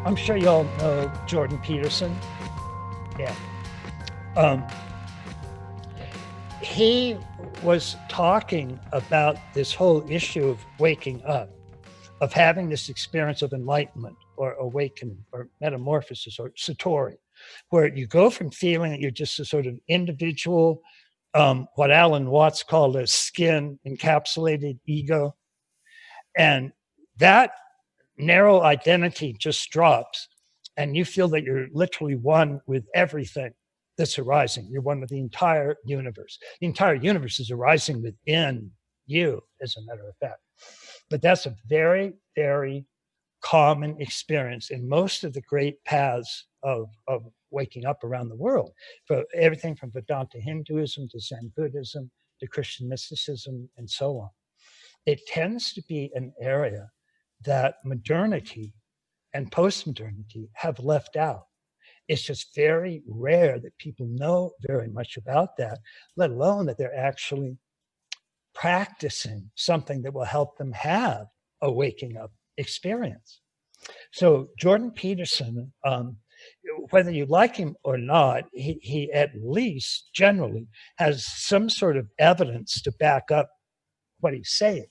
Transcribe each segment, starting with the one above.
I'm sure you all know Jordan Peterson. Yeah. Um, he was talking about this whole issue of waking up, of having this experience of enlightenment or awakening or metamorphosis or satori, where you go from feeling that you're just a sort of individual, what Alan Watts called a skin encapsulated ego. And that narrow identity just drops, and you feel that you're literally one with everything that's arising. You're one with the entire universe. The entire universe is arising within you, as a matter of fact. But that's a very, very common experience in most of the great paths of waking up around the world. For everything from Vedanta Hinduism to Zen Buddhism to Christian mysticism and so on. It tends to be an area that modernity and post-modernity have left out. It's just very rare that people know very much about that, let alone that they're actually practicing something that will help them have a waking up experience. So Jordan Peterson, whether you like him or not, he at least generally has some sort of evidence to back up what he's saying.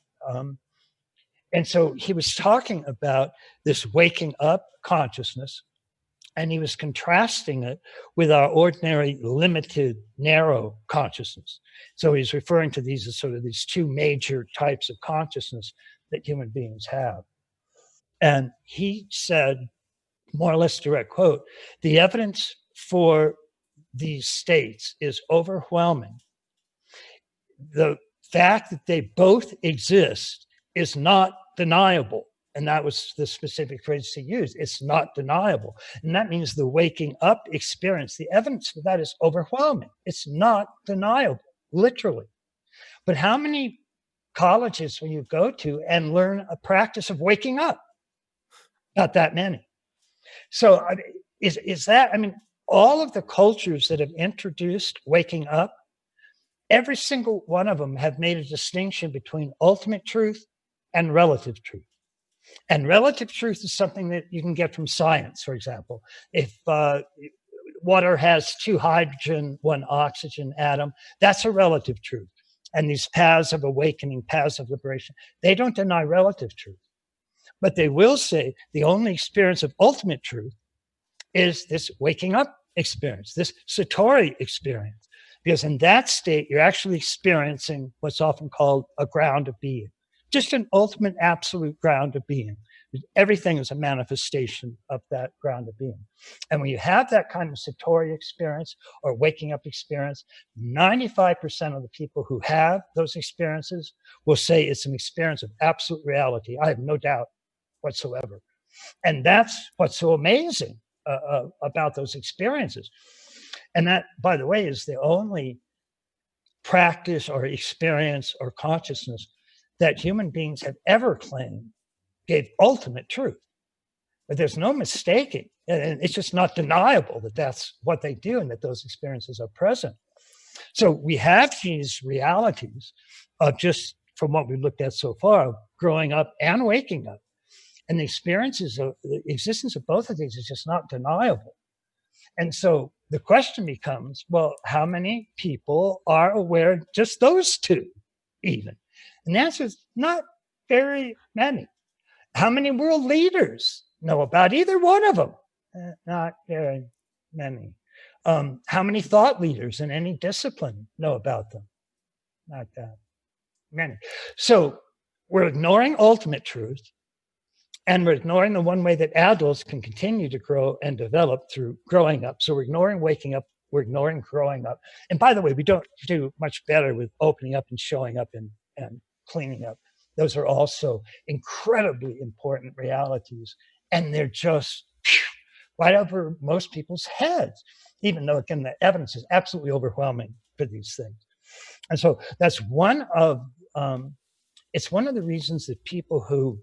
And so he was talking about this waking up consciousness, and he was contrasting it with our ordinary, limited, narrow consciousness. So he's referring to these as sort of these two major types of consciousness that human beings have. And he said, more or less direct quote, the evidence for these states is overwhelming. The fact that they both exist is not deniable. And that was the specific phrase he used. It's not deniable. And that means the waking up experience, the evidence for that is overwhelming. It's not deniable, literally. But how many colleges will you go to and learn a practice of waking up? Not that many. So is that, I mean, all of the cultures that have introduced waking up, every single one of them have made a distinction between ultimate truth and relative truth. And relative truth is something that you can get from science, for example. If water has 2 hydrogen, 1 oxygen atom, that's a relative truth. And these paths of awakening, paths of liberation, they don't deny relative truth. But they will say the only experience of ultimate truth is this waking up experience, this satori experience. Because in that state, you're actually experiencing what's often called a ground of being. Just an ultimate absolute ground of being. Everything is a manifestation of that ground of being. And when you have that kind of satori experience or waking up experience, 95% of the people who have those experiences will say it's an experience of absolute reality. I have no doubt whatsoever. And that's what's so amazing about those experiences. And that, by the way, is the only practice or experience or consciousness that human beings have ever claimed gave ultimate truth. But there's no mistaking, and it's just not deniable that that's what they do and that those experiences are present. So we have these realities of just from what we've looked at so far, growing up and waking up. And the experiences of the existence of both of these is just not deniable. And so the question becomes, well, how many people are aware of just those two even? And the answer is not very many. How many world leaders know about either one of them? Not very many. How many thought leaders in any discipline know about them? Not that many. So we're ignoring ultimate truth, and we're ignoring the one way that adults can continue to grow and develop through growing up. So we're ignoring waking up, we're ignoring growing up. And by the way, we don't do much better with opening up and showing up and cleaning up. Those are also incredibly important realities. And they're just right over most people's heads, even though, again, the evidence is absolutely overwhelming for these things. And so that's it's one of the reasons that people who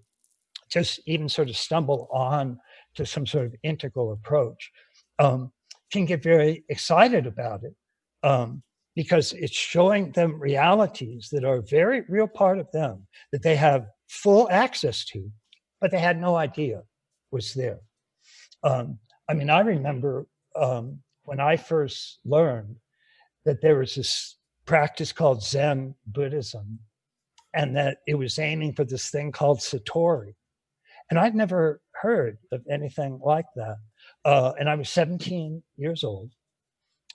just even sort of stumble on to some sort of integral approach can get very excited about it because it's showing them realities that are a very real part of them that they have full access to, but they had no idea was there. I mean, I remember when I first learned that there was this practice called Zen Buddhism, and that it was aiming for this thing called Satori. And I'd never heard of anything like that. And I was 17 years old.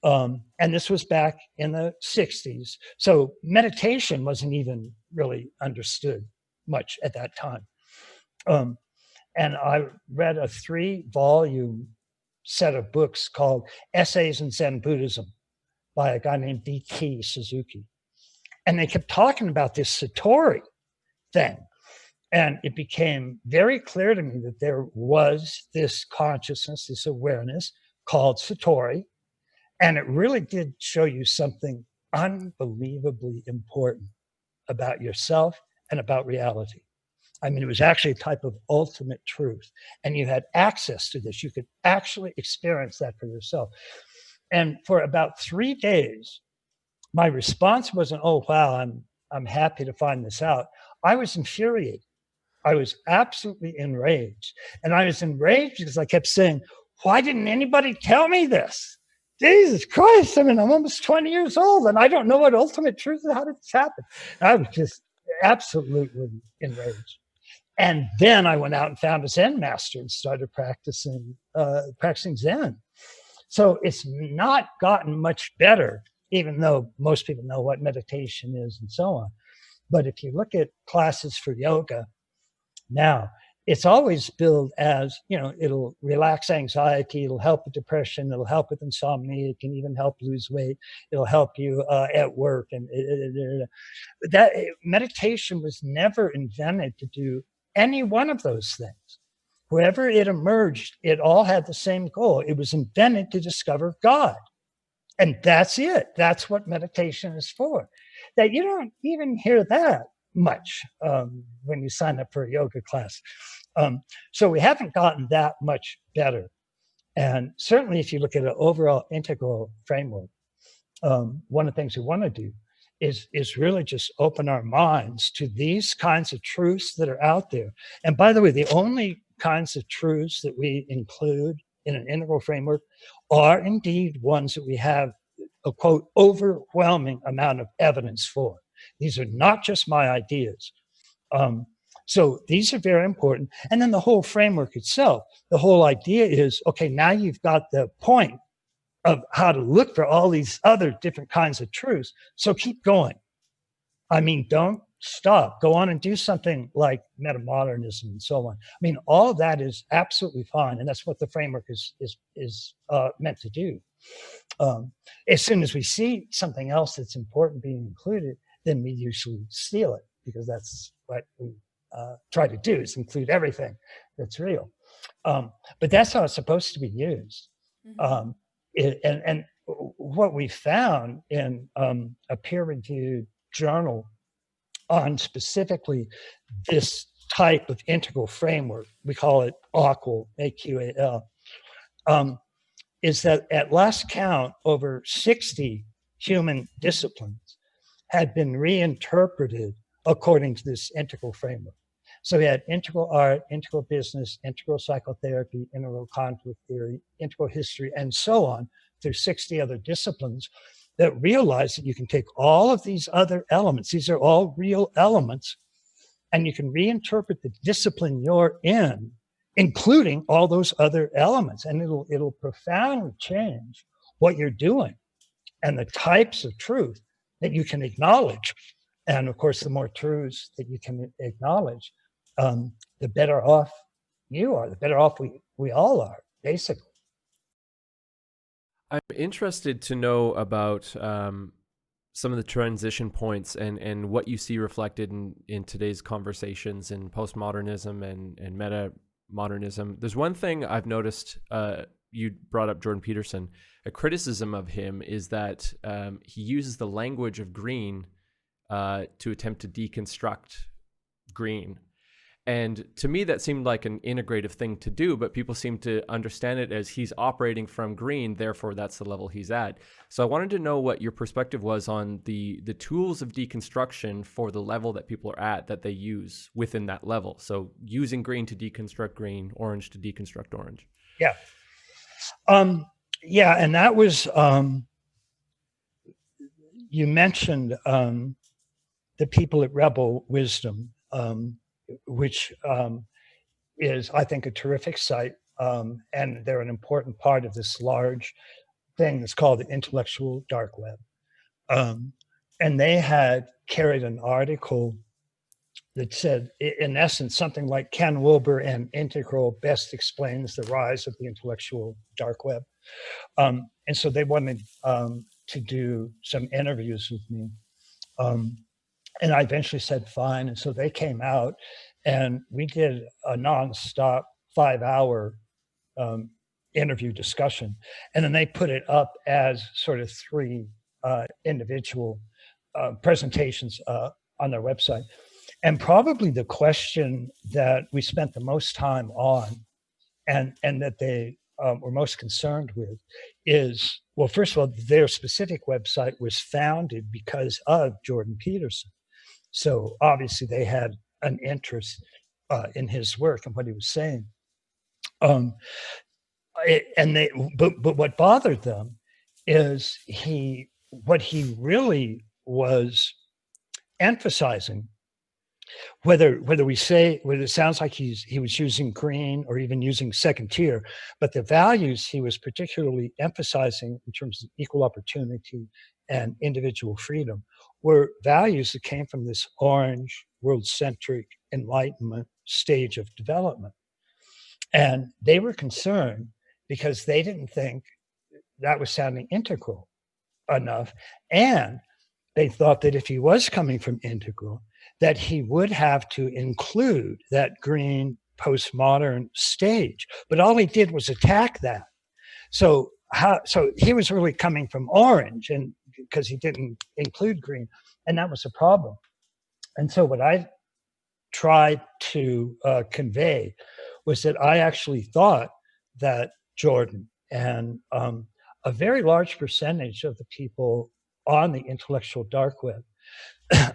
And this was back in the 60s. So meditation wasn't even really understood much at that time. And I read a 3-volume set of books called Essays in Zen Buddhism by a guy named D.T. Suzuki. And they kept talking about this Satori thing. And it became very clear to me that there was this consciousness, this awareness called Satori. And it really did show you something unbelievably important about yourself and about reality. I mean, it was actually a type of ultimate truth. And you had access to this. You could actually experience that for yourself. And for about 3 days, my response wasn't, oh, wow, I'm happy to find this out. I was infuriated. I was absolutely enraged. And I was enraged because I kept saying, why didn't anybody tell me this? Jesus Christ, I mean, I'm almost 20 years old and I don't know what ultimate truth is. How did this happen? And I was just absolutely enraged. And then I went out and found a Zen master and started practicing Zen. So it's not gotten much better, even though most people know what meditation is and so on. But if you look at classes for yoga now, it's always billed as, it'll relax anxiety, it'll help with depression, it'll help with insomnia, it can even help lose weight, it'll help you at work. And that meditation was never invented to do any one of those things. Wherever it emerged, it all had the same goal. It was invented to discover God. And that's it. That's what meditation is for. That you don't even hear that much when you sign up for a yoga class. So we haven't gotten that much better. And certainly if you look at an overall integral framework, one of the things we want to do is really just open our minds to these kinds of truths that are out there. And by the way, the only kinds of truths that we include in an integral framework are indeed ones that we have a, quote, overwhelming amount of evidence for. These are not just my ideas. So these are very important. And then the whole framework itself, the whole idea is, okay, now you've got the point of how to look for all these other different kinds of truths. So keep going. I mean, don't stop. Go on and do something like metamodernism and so on. I mean, all of that is absolutely fine. And that's what the framework is meant to do. As soon as we see something else that's important being included, then we usually steal it, because that's what we try to do, is include everything that's real. But that's how it's supposed to be used. Mm-hmm. And what we found in a peer-reviewed journal on specifically this type of integral framework, we call it AQAL, AQAL, is that at last count, over 60 human disciplines had been reinterpreted according to this integral framework. So we had integral art, integral business, integral psychotherapy, integral conflict theory, integral history, and so on, through 60 other disciplines that realize that you can take all of these other elements, these are all real elements, and you can reinterpret the discipline you're in, including all those other elements, and it'll profoundly change what you're doing and the types of truth that you can acknowledge. And of course, the more truths that you can acknowledge, the better off you are, the better off we all are, basically. I'm interested to know about some of the transition points and what you see reflected in today's conversations in postmodernism and meta-modernism. There's one thing I've noticed, you brought up Jordan Peterson. A criticism of him is that he uses the language of green to attempt to deconstruct green. And to me, that seemed like an integrative thing to do, but people seem to understand it as he's operating from green, therefore that's the level he's at. So I wanted to know what your perspective was on the tools of deconstruction for the level that people are at, that they use within that level. So using green to deconstruct green, orange to deconstruct orange. Yeah. Yeah. And that was, you mentioned the people at Rebel Wisdom, which is, I think, a terrific site. And they're an important part of this large thing that's called the intellectual dark web. And they had carried an article that said, in essence, something like Ken Wilber and Integral best explains the rise of the intellectual dark web. And so they wanted to do some interviews with me. And I eventually said, fine. And so they came out and we did a nonstop 5-hour interview discussion. And then they put it up as sort of 3 individual presentations on their website. And probably the question that we spent the most time on and that they were most concerned with is, well, first of all, their specific website was founded because of Jordan Peterson. So obviously they had an interest in his work and what he was saying. But what bothered them is what he really was emphasizing, whether it sounds like he was using green or even using second tier, but the values he was particularly emphasizing in terms of equal opportunity and individual freedom were values that came from this orange, world-centric enlightenment stage of development. And they were concerned because they didn't think that was sounding integral enough. And they thought that if he was coming from integral, that he would have to include that green postmodern stage. But all he did was attack that. So he was really coming from orange, and because he didn't include green, and that was a problem. And so what I tried to convey was that I actually thought that Jordan and a very large percentage of the people on the intellectual dark web,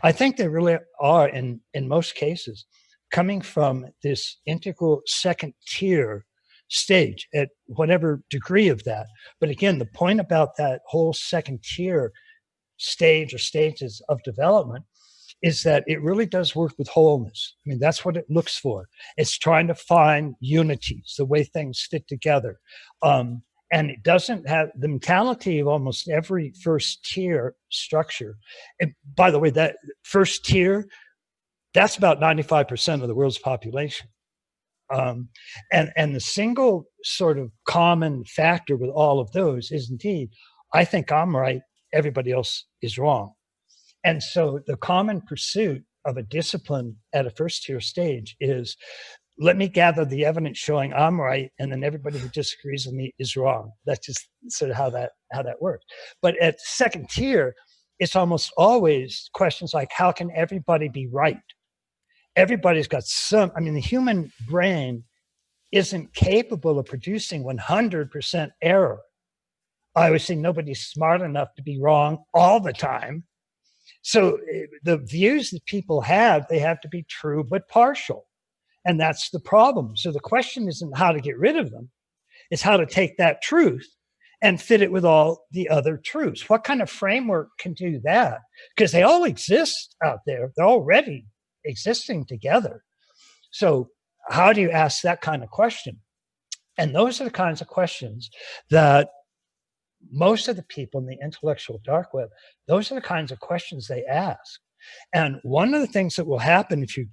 I think they really are, in most cases, coming from this integral second tier stage at whatever degree of that. But again, the point about that whole second tier stage or stages of development is that it really does work with wholeness. I mean, that's what it looks for. It's trying to find unities, the way things fit together. And it doesn't have the mentality of almost every first tier structure. And by the way, that first tier, that's about 95% of the world's population. And the single sort of common factor with all of those is indeed, I think I'm right, everybody else is wrong. And so the common pursuit of a discipline at a first tier stage is, let me gather the evidence showing I'm right, and then everybody who disagrees with me is wrong. That's just sort of how that works. But at second tier, it's almost always questions like, how can everybody be right? Everybody's got the human brain isn't capable of producing 100% error. I always say nobody's smart enough to be wrong all the time. So the views that people have, they have to be true but partial. And that's the problem. So the question isn't how to get rid of them. It's how to take that truth and fit it with all the other truths. What kind of framework can do that? Because they all exist out there. They're already existing together. So how do you ask that kind of question? And those are the kinds of questions that most of the people in the intellectual dark web, those are the kinds of questions they ask. And one of the things that will happen if you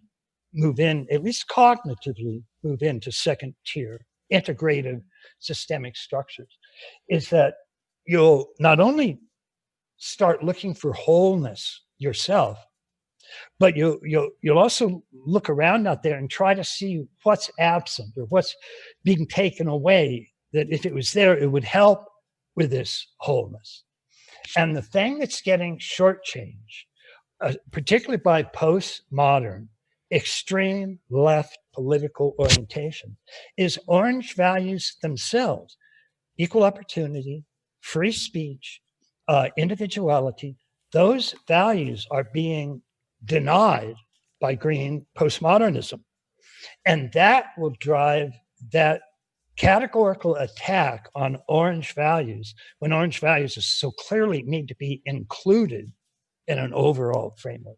move in, at least cognitively move into second tier integrated systemic structures, is that you'll not only start looking for wholeness yourself, but you'll also look around out there and try to see what's absent or what's being taken away, that if it was there, it would help with this wholeness. And the thing that's getting shortchanged, particularly by postmodern, extreme left political orientation, is orange values themselves: equal opportunity, free speech, individuality. Those values are being denied by green postmodernism. And that will drive that categorical attack on orange values, when orange values so clearly need to be included in an overall framework,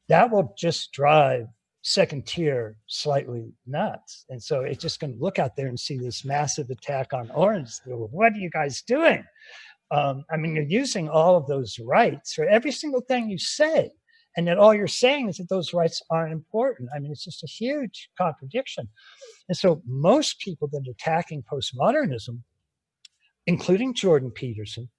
that will just drive second tier slightly nuts. And so it's just going to look out there and see this massive attack on orange. What are you guys doing? I mean, you're using all of those rights for every single thing you say. And yet all you're saying is that those rights aren't important. I mean, it's just a huge contradiction. And so most people that are attacking postmodernism, including Jordan Peterson,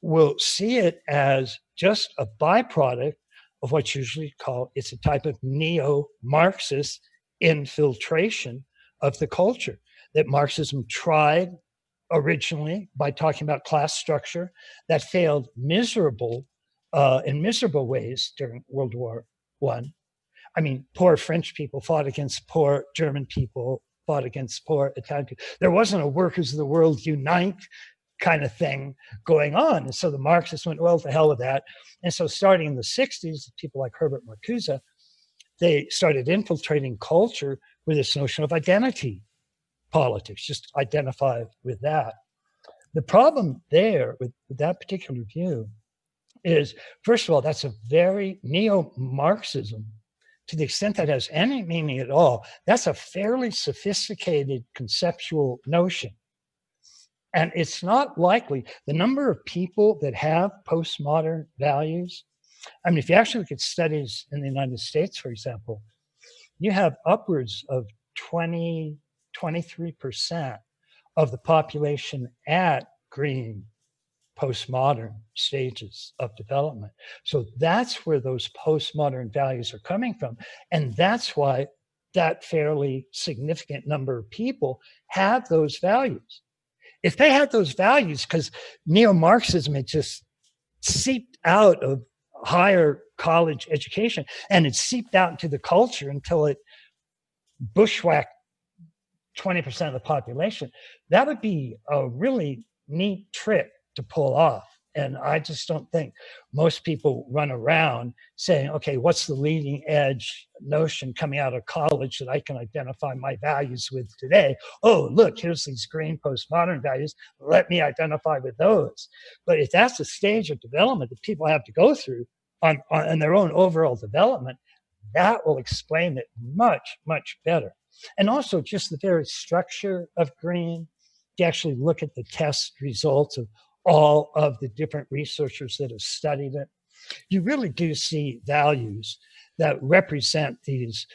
will see it as just a byproduct of what's usually called, it's a type of neo-Marxist infiltration of the culture that Marxism tried originally by talking about class structure, that failed in miserable ways during World War I. I mean, poor French people fought against poor German people, fought against poor Italian people. There wasn't a workers of the world unite kind of thing going on. And so the Marxists went, well, to hell with that. And so starting in the 60s, people like Herbert Marcuse, they started infiltrating culture with this notion of identity politics, just identify with that. The problem there with that particular view is, first of all, that's a very neo-Marxism. To the extent that has any meaning at all, that's a fairly sophisticated conceptual notion. And it's not likely, the number of people that have postmodern values, I mean, if you actually look at studies in the United States, for example, you have upwards of 23% of the population at green postmodern stages of development. So that's where those postmodern values are coming from. And that's why that fairly significant number of people have those values. If they had those values, because neo-Marxism had just seeped out of higher college education and it seeped out into the culture until it bushwhacked 20% of the population, that would be a really neat trick to pull off. And I just don't think most people run around saying, okay, what's the leading edge notion coming out of college that I can identify my values with today? Oh, look, here's these green postmodern values. Let me identify with those. But if that's the stage of development that people have to go through on their own overall development, that will explain it much, much better. And also just the very structure of green, to actually look at the test results of all of the different researchers that have studied it, you really do see values that represent these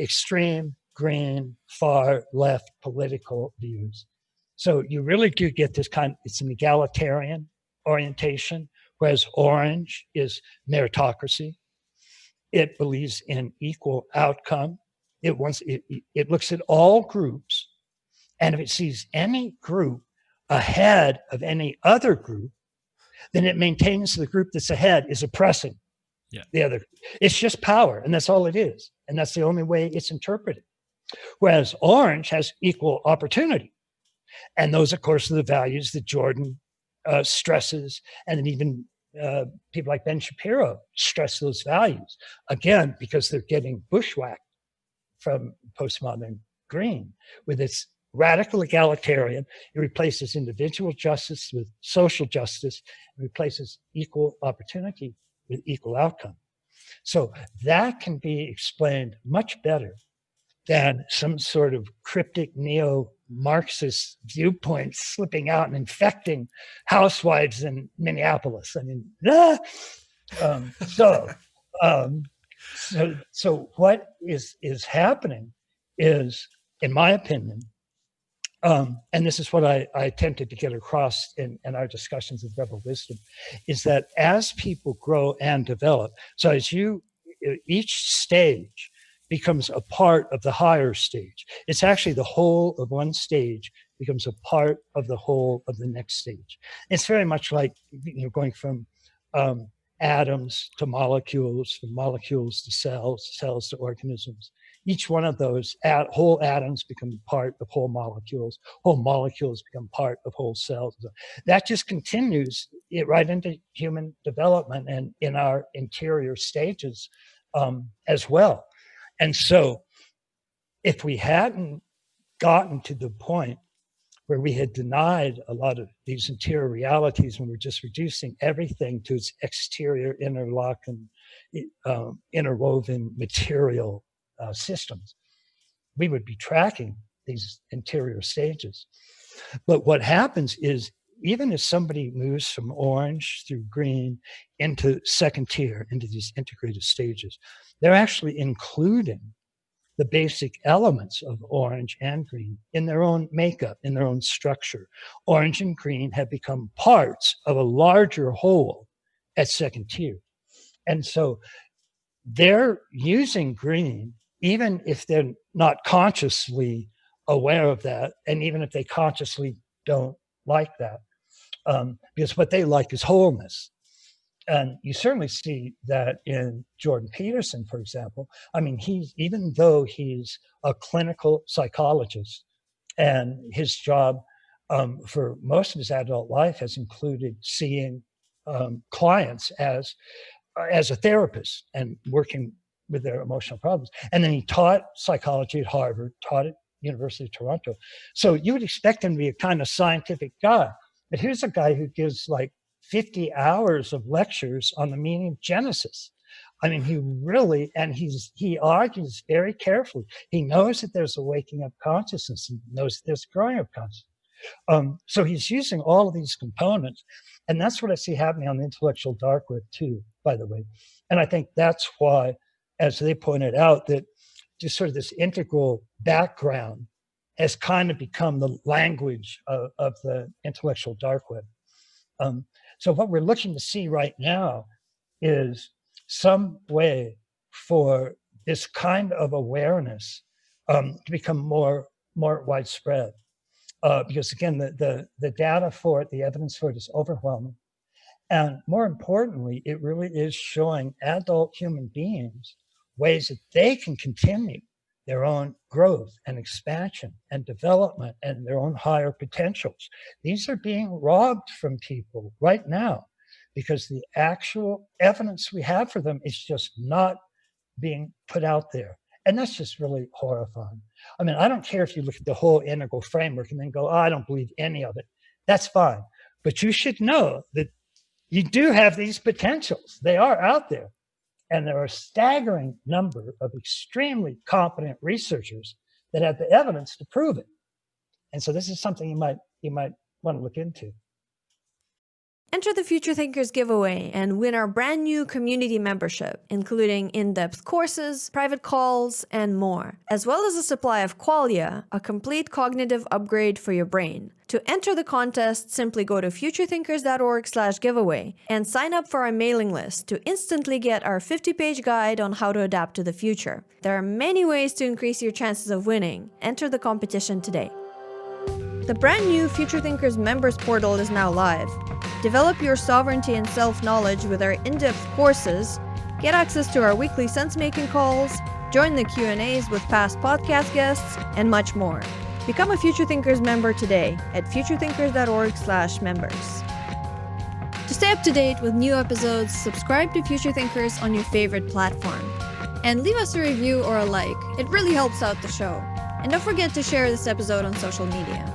extreme green, far left political views. So you really do get this it's an egalitarian orientation, whereas orange is meritocracy. It believes in equal outcome. It looks at all groups, and if it sees any group ahead of any other group, then it maintains the group that's ahead is oppressing the other. It's just power, and that's all it is. And that's the only way it's interpreted. Whereas orange has equal opportunity. And those, of course, are the values that Jordan stresses, and then even people like Ben Shapiro stress those values, again, because they're getting bushwhacked from postmodern green with its radical egalitarian. It replaces individual justice with social justice, and replaces equal opportunity with equal outcome. So that can be explained much better than some sort of cryptic neo-Marxist viewpoint slipping out and infecting housewives in Minneapolis. I mean, so what is happening is, in my opinion, and this is what I attempted to get across in our discussions with Rebel Wisdom, is that as people grow and develop, so as each stage becomes a part of the higher stage. It's actually the whole of one stage becomes a part of the whole of the next stage. It's very much like going from atoms to molecules, from molecules to cells, cells to organisms. Each one of those whole atoms become part of whole molecules become part of whole cells. That just continues right into human development and in our interior stages as well. And so if we hadn't gotten to the point where we had denied a lot of these interior realities and we're just reducing everything to its exterior interlocking, interwoven material systems, we would be tracking these interior stages. But what happens is, even as somebody moves from orange through green into second tier, into these integrated stages, they're actually including the basic elements of orange and green in their own makeup, in their own structure. Orange and green have become parts of a larger whole at second tier. And so they're using green, even if they're not consciously aware of that, and even if they consciously don't like that, because what they like is wholeness. And you certainly see that in Jordan Peterson, for example. I mean, even though he's a clinical psychologist, and his job for most of his adult life has included seeing clients as a therapist and working with their emotional problems. And then he taught psychology at Harvard, taught at University of Toronto. So you would expect him to be a kind of scientific guy. But here's a guy who gives like 50 hours of lectures on the meaning of Genesis. I mean, he argues very carefully. He knows that there's a waking up consciousness. He knows that there's growing up consciousness. So he's using all of these components. And that's what I see happening on the intellectual dark web too, by the way. And I think that's why, as they pointed out, that just sort of this integral background has kind of become the language of the intellectual dark web. So what we're looking to see right now is some way for this kind of awareness to become more widespread. Because again, the data for it, the evidence for it is overwhelming. And more importantly, it really is showing adult human beings ways that they can continue their own growth and expansion and development and their own higher potentials. These are being robbed from people right now because the actual evidence we have for them is just not being put out there. And that's just really horrifying. I mean, I don't care if you look at the whole integral framework and then go, I don't believe any of it. That's fine. But you should know that you do have these potentials. They are out there. And there are a staggering number of extremely competent researchers that have the evidence to prove it. And so this is something you might want to look into. Enter the Future Thinkers giveaway and win our brand new community membership, including in-depth courses, private calls, and more, as well as a supply of Qualia, a complete cognitive upgrade for your brain. To enter the contest, simply go to futurethinkers.org/giveaway and sign up for our mailing list to instantly get our 50-page guide on how to adapt to the future. There are many ways to increase your chances of winning. Enter the competition today. The brand new Future Thinkers members portal is now live. Develop your sovereignty and self-knowledge with our in-depth courses, get access to our weekly sense-making calls, join the Q&As with past podcast guests, and much more. Become a Future Thinkers member today at futurethinkers.org/members. To stay up to date with new episodes, subscribe to Future Thinkers on your favorite platform. And leave us a review or a like. It really helps out the show. And don't forget to share this episode on social media.